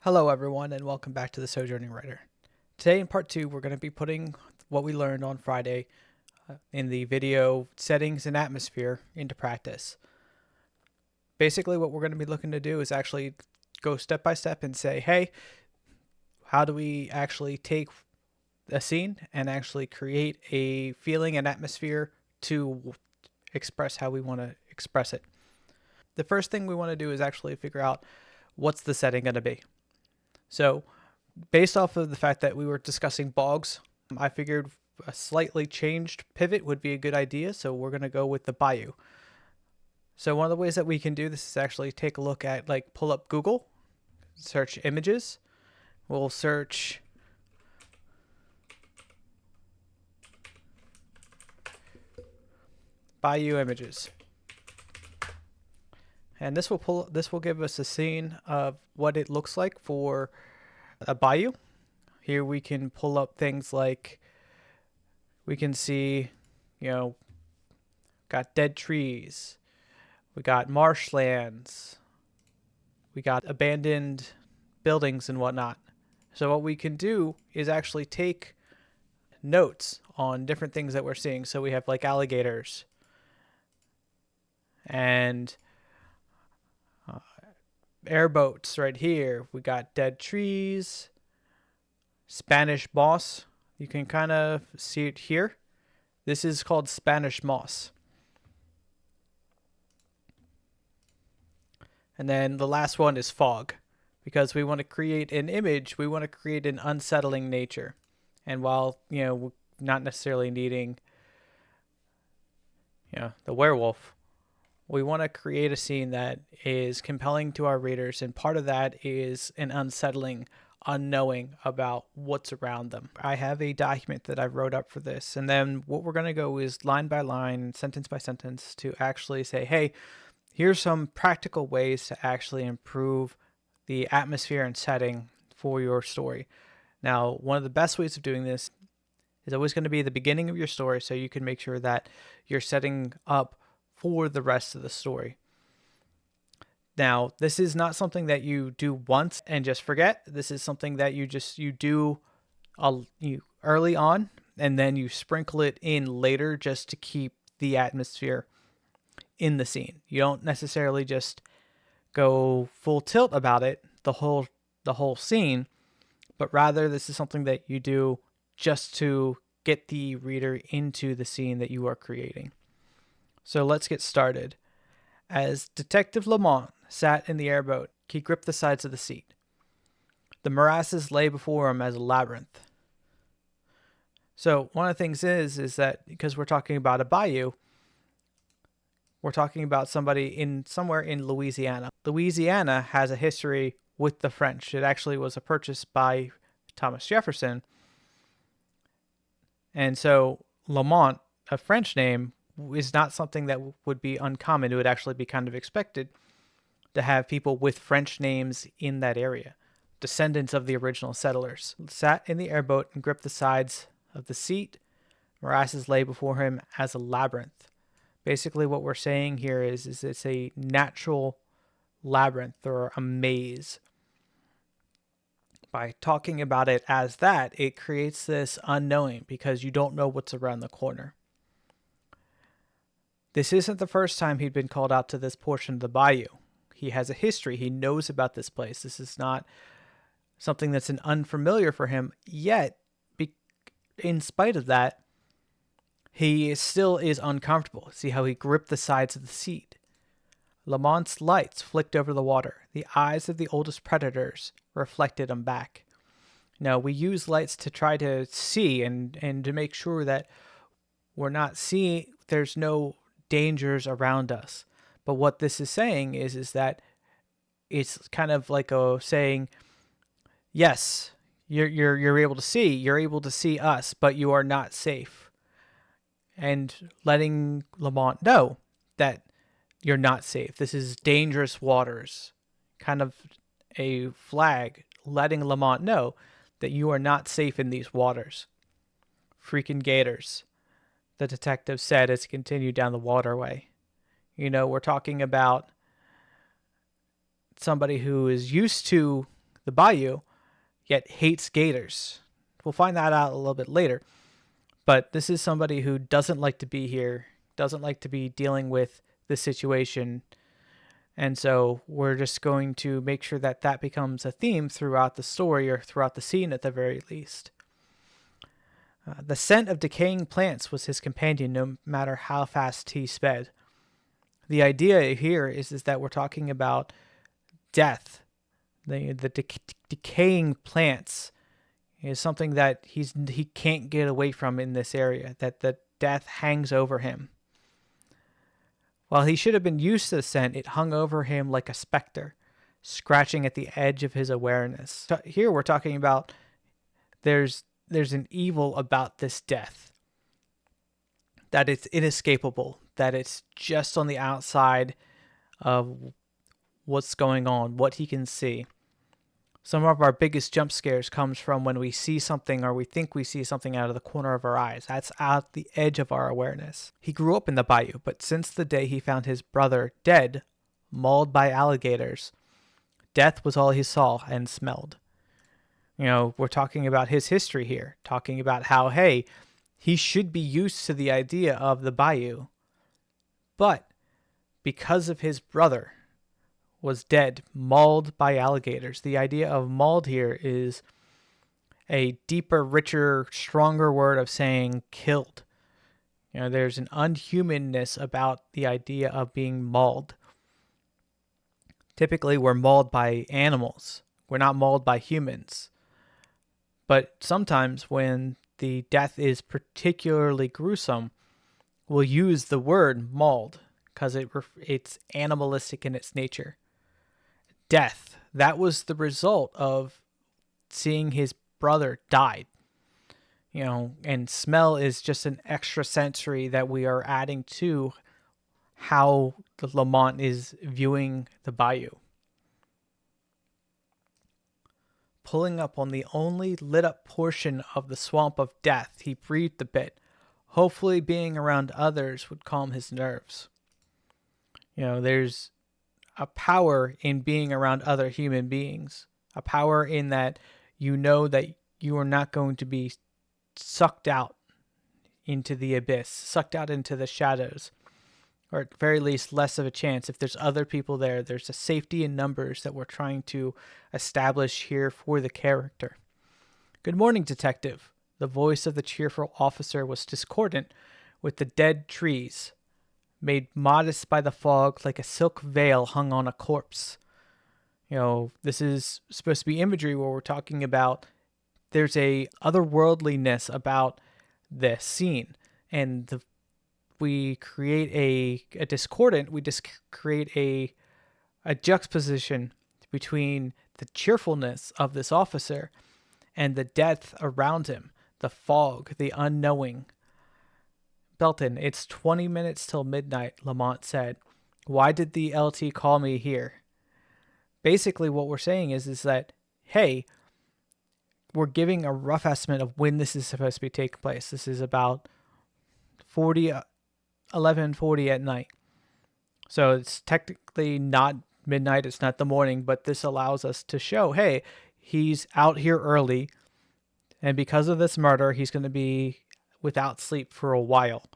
Hello everyone and welcome back to the Sojourning Writer. Today in part 2 we're going to be putting what we learned on Friday in the video settings and atmosphere into practice. Basically what we're going to be looking to do is actually go step by step and say, hey, how do we actually take a scene and actually create a feeling and atmosphere to express how we want to express it. The first thing we want to do is actually figure out what's the setting going to be. So based off of the fact that we were discussing bogs, I figured a slightly changed pivot would be a good idea. So we're going to go with the bayou. So one of the ways that we can do this is actually take a look at, pull up Google, search images. We'll search bayou images. And this will give us a scene of what it looks like for a bayou. Here we can pull up things like, we can see, got dead trees, we got marshlands, we got abandoned buildings and whatnot. So what we can do is actually take notes on different things that we're seeing. So we have like alligators and airboats right here. We got dead trees, Spanish moss. You can kind of see it here. This is called Spanish moss. And then the last one is fog, because we want to create an image, we want to create an unsettling nature. And while, not necessarily needing, the werewolf, we want to create a scene that is compelling to our readers, and part of that is an unsettling unknowing about what's around them. I have a document that I wrote up for this, and then what we're going to go is line by line, sentence by sentence, to actually say, hey, here's some practical ways to actually improve the atmosphere and setting for your story. Now, one of the best ways of doing this is always going to be the beginning of your story, so you can make sure that you're setting up for the rest of the story. Now, this is not something that you do once and just forget. This is something that you do early on, and then you sprinkle it in later just to keep the atmosphere in the scene. You don't necessarily just go full tilt about it the whole scene, but rather this is something that you do just to get the reader into the scene that you are creating. So let's get started. As Detective Lamont sat in the airboat, he gripped the sides of the seat. The morasses lay before him as a labyrinth. So one of the things is that because we're talking about a bayou, we're talking about somebody somewhere in Louisiana. Louisiana has a history with the French. It actually was a purchase by Thomas Jefferson. And so Lamont, a French name, is not something that would be uncommon. It would actually be kind of expected to have people with French names in that area, descendants of the original settlers. Sat in the airboat and gripped the sides of the seat. Morasses lay before him as a labyrinth. Basically what we're saying here is it's a natural labyrinth or a maze. By talking about it as that, it creates this unknowing because you don't know what's around the corner. This isn't the first time he'd been called out to this portion of the bayou. He has a history. He knows about this place. This is not something that's an unfamiliar for him, yet, in spite of that, he still is uncomfortable. See how he gripped the sides of the seat. Lamont's lights flicked over the water. The eyes of the oldest predators reflected him back. Now, we use lights to try to see and to make sure that we're not seeing, there's no dangers around us. But what this is saying is that it's kind of like a saying, yes, you're able to see us, but you are not safe. And letting Lamont know that you're not safe. This is dangerous waters. Kind of a flag letting Lamont know that you are not safe in these waters. Freaking gators, the detective said as he continued down the waterway. We're talking about somebody who is used to the bayou, yet hates gators. We'll find that out a little bit later. But this is somebody who doesn't like to be here, doesn't like to be dealing with this situation. And so we're just going to make sure that that becomes a theme throughout the story, or throughout the scene at the very least. The scent of decaying plants was his companion, no matter how fast he sped. The idea here is that we're talking about death. The decaying plants is something that he can't get away from in this area, that the death hangs over him. While he should have been used to the scent, it hung over him like a specter, scratching at the edge of his awareness. So here we're talking about there's an evil about this death, that it's inescapable, that it's just on the outside of what's going on, what he can see. Some of our biggest jump scares comes from when we see something, or we think we see something out of the corner of our eyes. That's out the edge of our awareness. He grew up in the bayou, but since the day he found his brother dead, mauled by alligators, death was all he saw and smelled. We're talking about his history here, talking about how, hey, he should be used to the idea of the bayou, but because of his brother was dead, mauled by alligators. The idea of mauled here is a deeper, richer, stronger word of saying killed. There's an unhumanness about the idea of being mauled. Typically, we're mauled by animals. We're not mauled by humans. But sometimes when the death is particularly gruesome, we'll use the word mauled because it's animalistic in its nature. Death, that was the result of seeing his brother died. And smell is just an extra sensory that we are adding to how the Lamont is viewing the bayou. Pulling up on the only lit up portion of the swamp of death, he breathed a bit. Hopefully being around others would calm his nerves. There's a power in being around other human beings, a power in that that you are not going to be sucked out into the abyss, sucked out into the shadows, or at the very least less of a chance. If there's other people there, there's a safety in numbers that we're trying to establish here for the character. Good morning, detective. The voice of the cheerful officer was discordant with the dead trees, made modest by the fog like a silk veil hung on a corpse. This is supposed to be imagery where we're talking about there's a otherworldliness about this scene, and we create a discordant, we just create a juxtaposition between the cheerfulness of this officer and the death around him, the fog, the unknowing. Belton, it's 20 minutes till midnight, Lamont said. Why did the LT call me here? Basically, what we're saying is that, hey, we're giving a rough estimate of when this is supposed to be taking place. This is about 11:40 at night. So it's technically not midnight, it's not the morning, but this allows us to show, hey, he's out here early, and because of this murder, he's going to be without sleep for a while,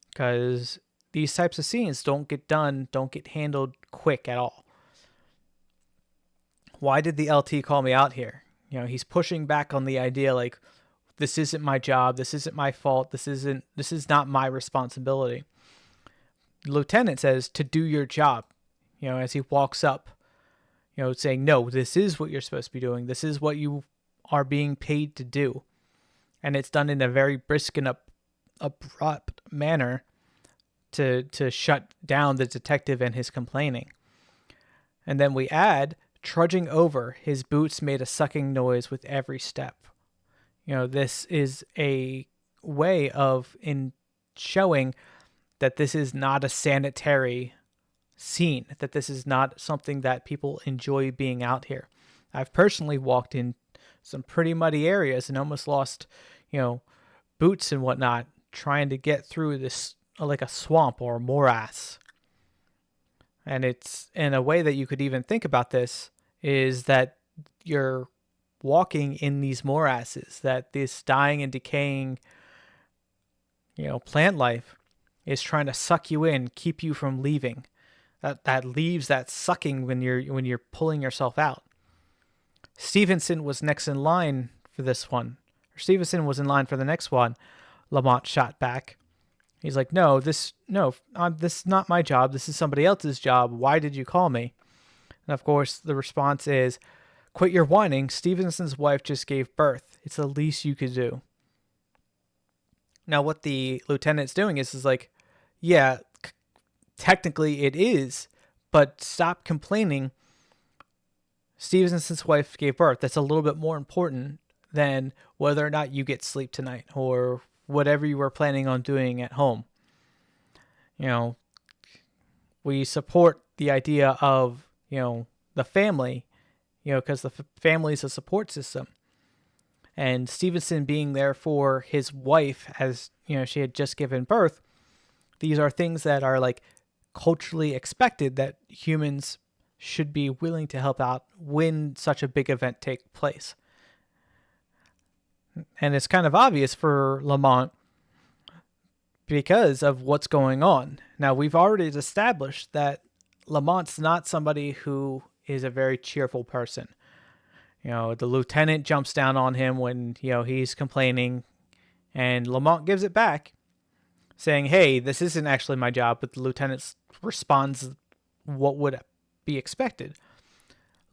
because these types of scenes don't get handled quick at all. Why did the LT call me out here? He's pushing back on the idea like, this isn't my job, this isn't my fault, this is not my responsibility. The lieutenant says to do your job, as he walks up, saying, no, this is what you're supposed to be doing, this is what you are being paid to do. And it's done in a very brisk and abrupt manner to shut down the detective and his complaining. And then we add, trudging over, his boots made a sucking noise with every step. This is a way of showing that this is not a sanitary scene, that this is not something that people enjoy being out here. I've personally walked in some pretty muddy areas and almost lost, boots and whatnot trying to get through this like a swamp or a morass. And it's in a way that you could even think about this is that, you're walking in these morasses, that this dying and decaying, plant life is trying to suck you in, keep you from leaving. That leaves that sucking when you're pulling yourself out. Stevenson was next in line for this one. Or Stevenson was in line for the next one. Lamont shot back. He's like, this is not my job. This is somebody else's job. Why did you call me? And of course, the response is, quit your whining. Stevenson's wife just gave birth. It's the least you could do. Now, what the lieutenant's doing is like, yeah, technically it is, but stop complaining. Stevenson's wife gave birth. That's a little bit more important than whether or not you get sleep tonight or whatever you were planning on doing at home. We support the idea of, the family, because the family is a support system. And Stevenson being there for his wife as, she had just given birth, these are things that are like culturally expected that humans should be willing to help out when such a big event takes place. And it's kind of obvious for Lamont because of what's going on. Now, we've already established that Lamont's not somebody who is a very cheerful person. The lieutenant jumps down on him when, he's complaining, and Lamont gives it back, saying, hey, this isn't actually my job, but the lieutenant responds what would be expected.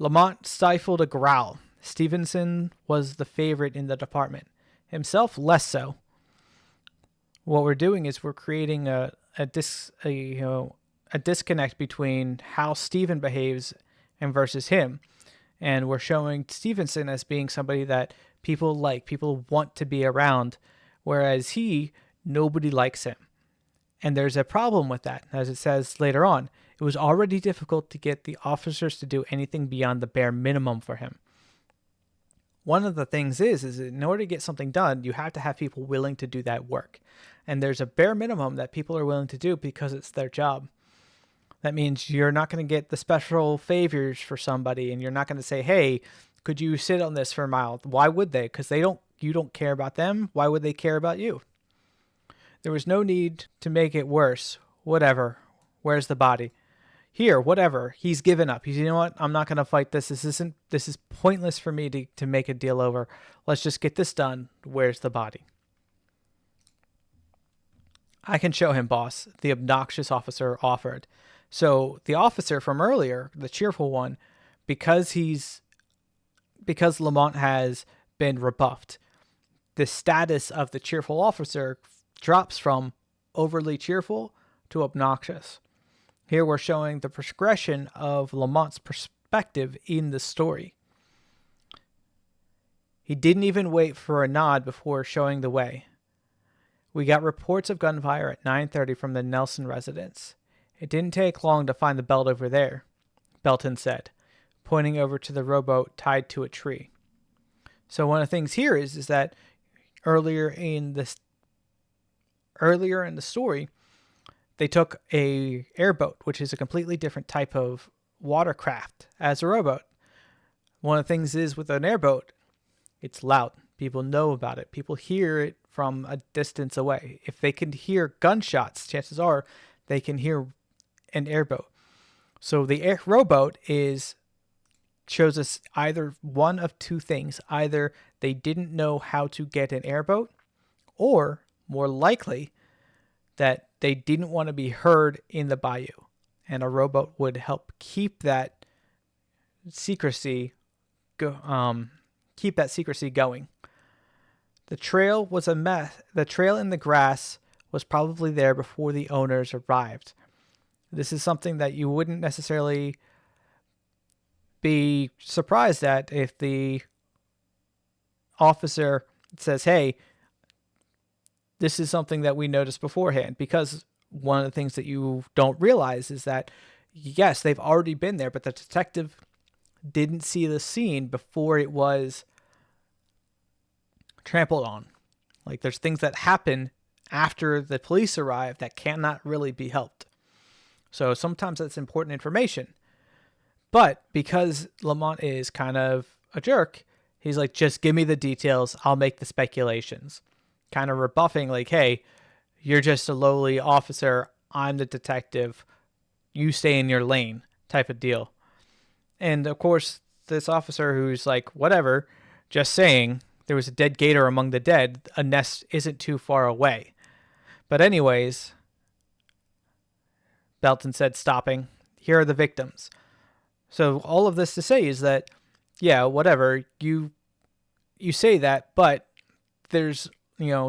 Lamont stifled a growl. Stevenson was the favorite in the department. Himself, less so. What we're doing is we're creating a disconnect between how Steven behaves and versus him. And we're showing Stevenson as being somebody that people want to be around, whereas nobody likes him. And there's a problem with that. As it says later on, it was already difficult to get the officers to do anything beyond the bare minimum for him. One of the things is in order to get something done, you have to have people willing to do that work. And there's a bare minimum that people are willing to do because it's their job. That means you're not going to get the special favors for somebody, and you're not going to say, hey, could you sit on this for a mile? Why would they? Because you don't care about them. Why would they care about you? There was no need to make it worse. Whatever. Where's the body? Here, whatever. He's given up. He's, you know what? I'm not going to fight this. This is pointless for me to make a deal over. Let's just get this done. Where's the body? I can show him, boss, the obnoxious officer offered. So the officer from earlier, the cheerful one, because Lamont has been rebuffed, the status of the cheerful officer drops from overly cheerful to obnoxious. Here we're showing the progression of Lamont's perspective in the story. He didn't even wait for a nod before showing the way. We got reports of gunfire at 9:30 from the Nelson residence. It didn't take long to find the belt over there, Belton said, pointing over to the rowboat tied to a tree. So one of the things here is that earlier in the story, they took a airboat, which is a completely different type of watercraft, as a rowboat. One of the things is with an airboat, it's loud. People know about it. People hear it from a distance away. If they can hear gunshots, chances are they can hear an airboat. So the rowboat shows us either one of two things. Either they didn't know how to get an airboat, or more likely that they didn't want to be heard in the bayou. And a rowboat would help keep that secrecy going. The trail was a mess. The trail in the grass was probably there before the owners arrived. This is something that you wouldn't necessarily be surprised at if the officer says, hey, this is something that we noticed beforehand, because one of the things that you don't realize is that, yes, they've already been there, but the detective didn't see the scene before it was trampled on. Like, there's things that happen after the police arrive that cannot really be helped. So sometimes that's important information. But because Lamont is kind of a jerk, he's like, just give me the details. I'll make the speculations. Kind of rebuffing, like, hey, you're just a lowly officer. I'm the detective. You stay in your lane type of deal. And of course, this officer who's like, whatever, just saying, there was a dead gator among the dead. A nest isn't too far away. But anyways, Belton said, stopping, here are the victims. So all of this to say is that, yeah, whatever, you say that, but there's,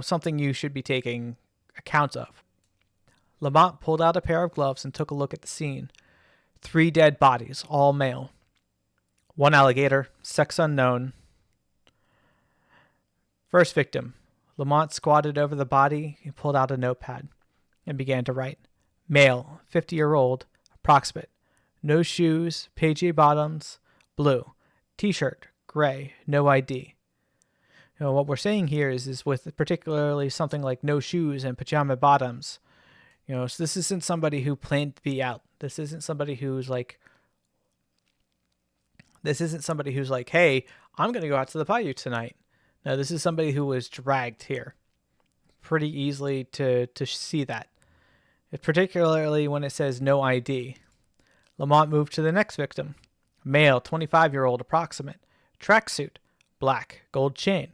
something you should be taking account of. Lamont pulled out a pair of gloves and took a look at the scene. 3 dead bodies, all male. 1 alligator, sex unknown. First victim. Lamont squatted over the body. He pulled out a notepad and began to write. Male, 50-year-old, approximate. No shoes, PJ bottoms, blue. T-shirt, gray, no ID. What we're saying here is with particularly something like no shoes and pajama bottoms, so this isn't somebody who planned to be out. This isn't somebody who's like, hey, I'm going to go out to the bayou tonight. No, this is somebody who was dragged here. Pretty easily to see that. Particularly when it says no ID. Lamont moved to the next victim. Male, 25-year-old, approximate. Tracksuit, black, gold chain.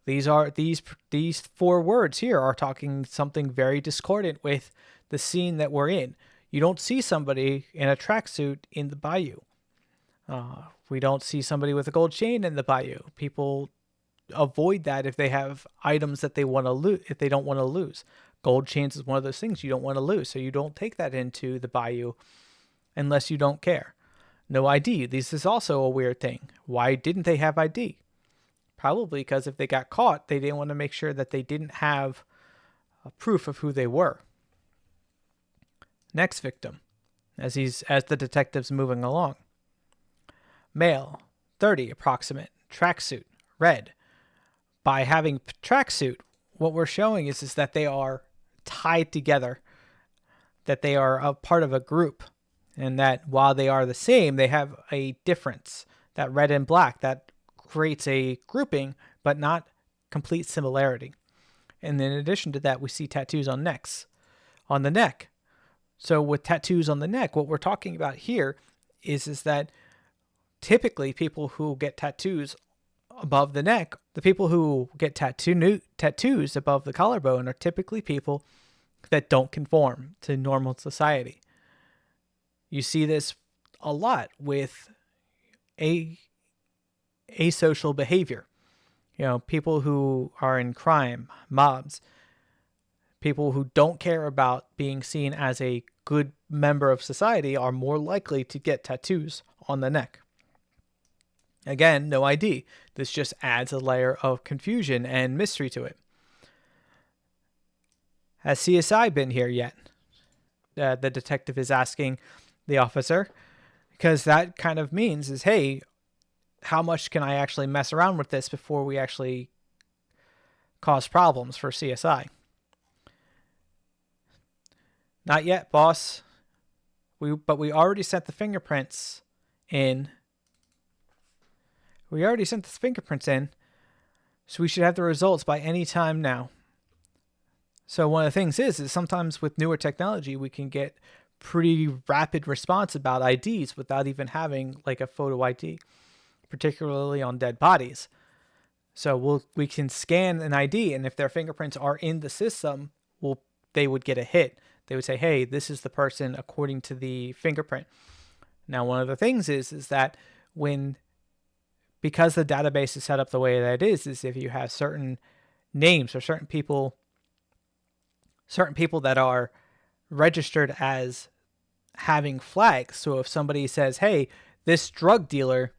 These 4 words here are talking something very discordant with the scene that we're in. You don't see somebody in a tracksuit in the bayou. We don't see somebody with a gold chain in the bayou. People avoid that if they have items that they want to lose. If they don't want to lose, gold chains is one of those things you don't want to lose, so you don't take that into the bayou unless you don't care. No ID. This is also a weird thing. Why didn't they have ID? Probably because if they got caught, they didn't want to make sure that they didn't have proof of who they were. Next victim, as the detective's moving along. Male, 30, approximate, tracksuit, red. By having tracksuit, what we're showing is that they are tied together, that they are a part of a group, and that while they are the same, they have a difference. That red and black, that creates a grouping, but not complete similarity. And in addition to that, we see tattoos on the neck. So with tattoos on the neck, what we're talking about here is that typically people who get tattoos above the neck, the people who get tattoos above the collarbone are typically people that don't conform to normal society. You see this a lot with asocial behavior. People who are in crime, mobs, people who don't care about being seen as a good member of society are more likely to get tattoos on the neck. Again, no ID. This just adds a layer of confusion and mystery to it. Has CSI been here yet? The detective is asking the officer, because that kind of means is, hey, how much can I actually mess around with this before we actually cause problems for CSI? Not yet, boss. But we already sent the fingerprints in. So we should have the results by any time now. So one of the things is sometimes with newer technology, we can get pretty rapid response about IDs without even having like a photo ID, particularly on dead bodies. So we can scan an ID, and if their fingerprints are in the system, they would get a hit. They would say, hey, this is the person according to the fingerprint. Now, one of the things is that because the database is set up the way that it is if you have certain names or certain people that are registered as having flags. So if somebody says, hey, this drug dealer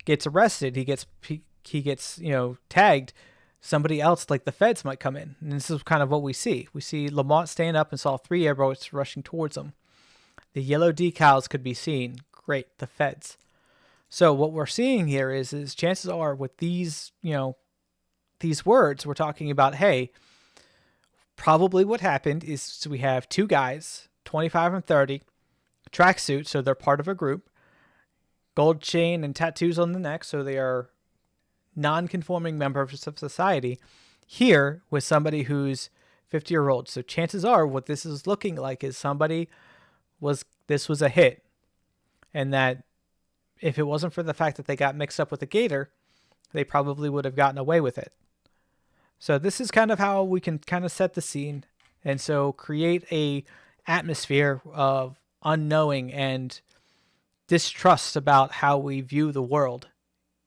gets arrested, he gets tagged, somebody else like the feds might come in. And this is kind of what we see. We see Lamont stand up and saw 3 airboats rushing towards him. The yellow decals could be seen. Great, the feds. So what we're seeing here is chances are with these words, we're talking about, hey, probably what happened is we have 2 guys, 25 and 30, tracksuit, so they're part of a group, gold chain and tattoos on the neck, so they are non-conforming members of society. Here, with somebody who's 50-year-old. So chances are what this is looking like is this was a hit. And that if it wasn't for the fact that they got mixed up with a gator, they probably would have gotten away with it. So this is kind of how we can kind of set the scene. And so create a atmosphere of unknowing and distrust about how we view the world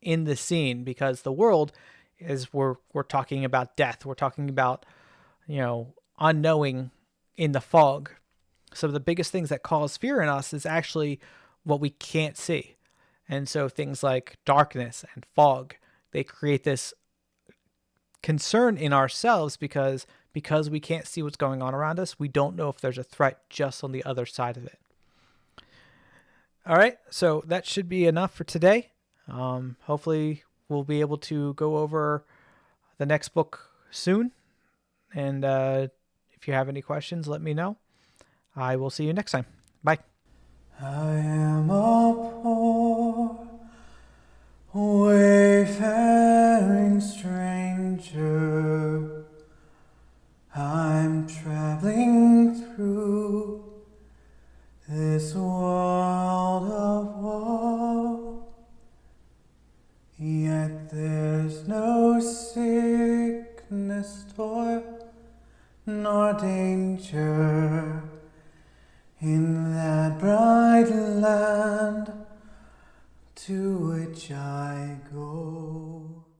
in the scene, because the world is we're talking about death. We're talking about, unknowing in the fog. So the biggest things that cause fear in us is actually what we can't see. And so things like darkness and fog, they create this concern in ourselves because we can't see what's going on around us. We don't know if there's a threat just on the other side of it. All right, so that should be enough for today. Hopefully we'll be able to go over the next book soon. And if you have any questions, let me know. I will see you next time. Bye. I am a poor, wayfaring stranger. I'm traveling through this world of woe. Yet there's no sickness, toil, nor danger in that bright land to which I go.